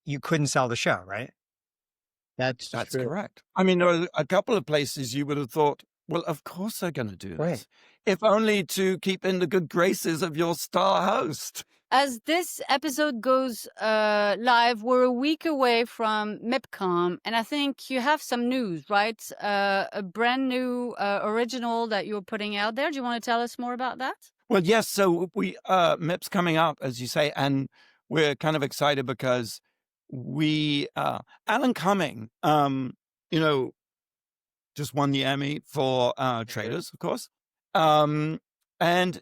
you couldn't sell the show, right? That's true. correct. I mean, there are a couple of places you would have thought, well, of course they're going to do Right. this, if only to keep in the good graces of your star host. As this episode goes live, we're a week away from MIPCOM, and I think you have some news, right? A brand new original that you're putting out there. Do you want to tell us more about that? Well, yes. So MIP's coming up, as you say, and we're kind of excited because Alan Cumming, just won the Emmy for Traitors, of course. And I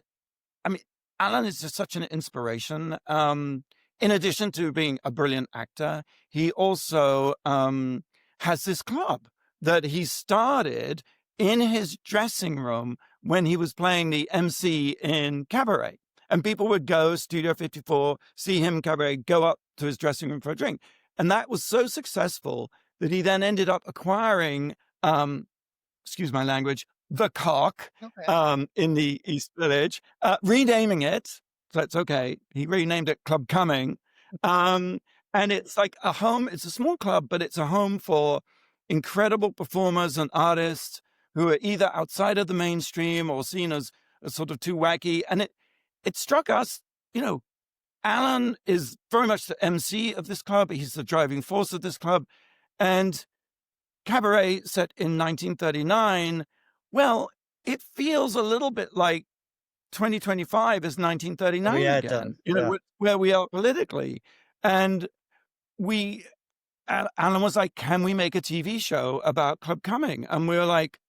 mean, Alan is just such an inspiration. In addition to being a brilliant actor, he also has this club that he started in his dressing room when he was playing the MC in Cabaret. And people would go, Studio 54, see him Cabaret, go up to his dressing room for a drink. And that was so successful that he then ended up acquiring, excuse my language, the Cock in the East Village, renaming it. So it's okay. He renamed it Club Cumming. And it's like a home. It's a small club, but it's a home for incredible performers and artists who are either outside of the mainstream or seen as sort of too wacky. And it struck us, Alan is very much the MC of this club. He's the driving force of this club. And Cabaret, set in 1939, well, it feels a little bit like 2025 is 1939 again, where we are politically. And Alan was like, can we make a TV show about Club Cumming? And we were like,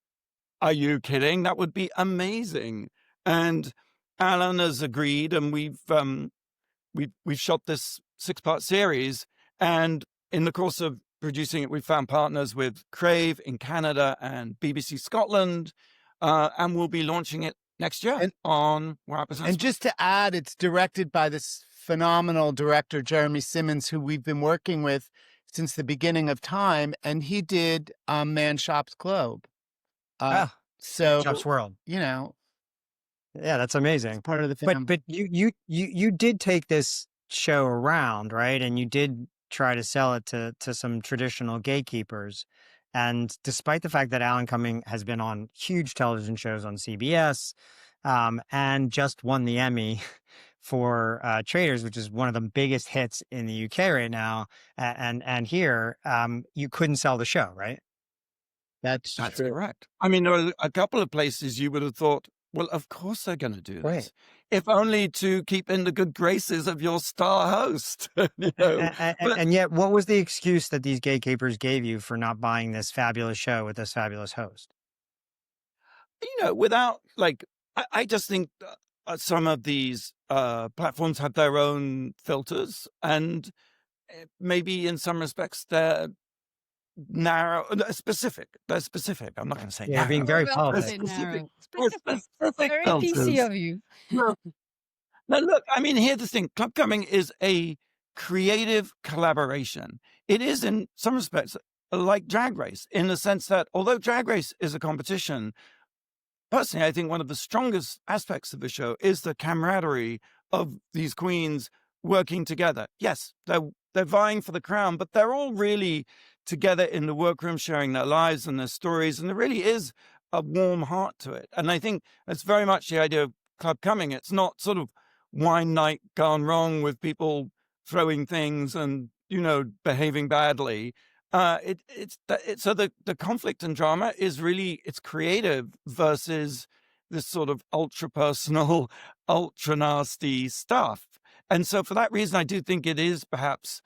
are you kidding? That would be amazing. And Alan has agreed, and we've shot this 6-part series. And in the course of producing it, we found partners with Crave in Canada and BBC Scotland, and we'll be launching it next year on What Happens Next. And just to add, it's directed by this phenomenal director, Jeremy Simmons, who we've been working with since the beginning of time, and he did Man Shop's Globe. So Shop's World. Yeah, that's amazing. Part of the film. But you did take this show around, right? And you did try to sell it to some traditional gatekeepers. And despite the fact that Alan Cumming has been on huge television shows on CBS and just won the Emmy for Traitors, which is one of the biggest hits in the UK right now, and here, you couldn't sell the show, right? That's true. Correct. I mean, there are a couple of places you would have thought, well, of course they're going to do this, if only to keep in the good graces of your star host. And yet, what was the excuse that these gatekeepers gave you for not buying this fabulous show with this fabulous host? Without, I just think some of these platforms have their own filters, and maybe in some respects they're narrow, specific. They're specific. I'm not going to say narrow. Being very specific. Very PC of you. Now, look, I mean, here's the thing. Club Cumming is a creative collaboration. It is, in some respects, like Drag Race, in the sense that although Drag Race is a competition, personally, I think one of the strongest aspects of the show is the camaraderie of these queens working together. Yes, they're vying for the crown, but they're all really together in the workroom, sharing their lives and their stories. And there really is a warm heart to it. And I think that's very much the idea of Club Cumming. It's not sort of wine night gone wrong with people throwing things and, behaving badly. So the conflict and drama is really, it's creative versus this sort of ultra personal, ultra nasty stuff. And so for that reason, I do think it is perhaps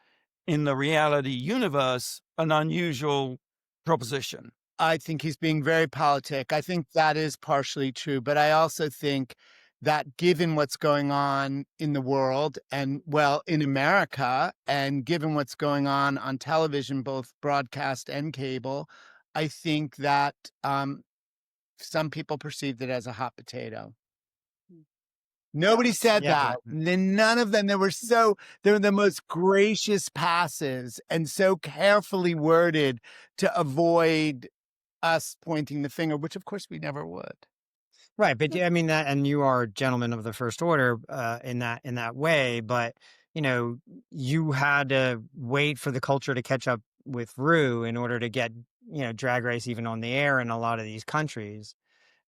in the reality universe an unusual proposition. I think he's being very politic. I think that is partially true. But I also think that given what's going on in the world and, well, in America, and given what's going on television, both broadcast and cable, I think that some people perceived it as a hot potato. Nobody said that. None of them. They were the most gracious passes and so carefully worded to avoid us pointing the finger, which of course we never would. Right. But I mean that, and you are gentlemen of the first order in that way. But you know, you had to wait for the culture to catch up with Rue in order to get, Drag Race even on the air in a lot of these countries.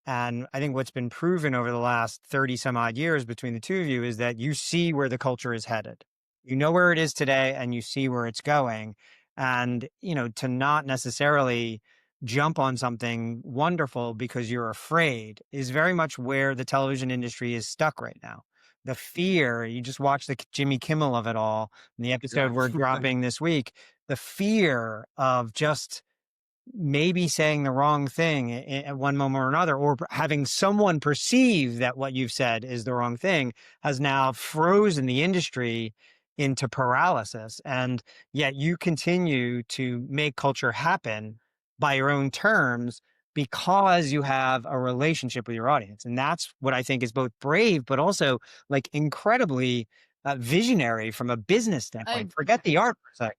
And I think what's been proven over the last 30 some odd years between the two of you is that you see where the culture is headed. You know where it is today and you see where it's going. And, to not necessarily jump on something wonderful because you're afraid is very much where the television industry is stuck right now. The fear, you just watch the Jimmy Kimmel of it all, and the episode we're dropping this week, the fear of just maybe saying the wrong thing at one moment or another, or having someone perceive that what you've said is the wrong thing, has now frozen the industry into paralysis. And yet you continue to make culture happen by your own terms because you have a relationship with your audience. And that's what I think is both brave, but also like incredibly visionary from a business standpoint. Forget the art for a second.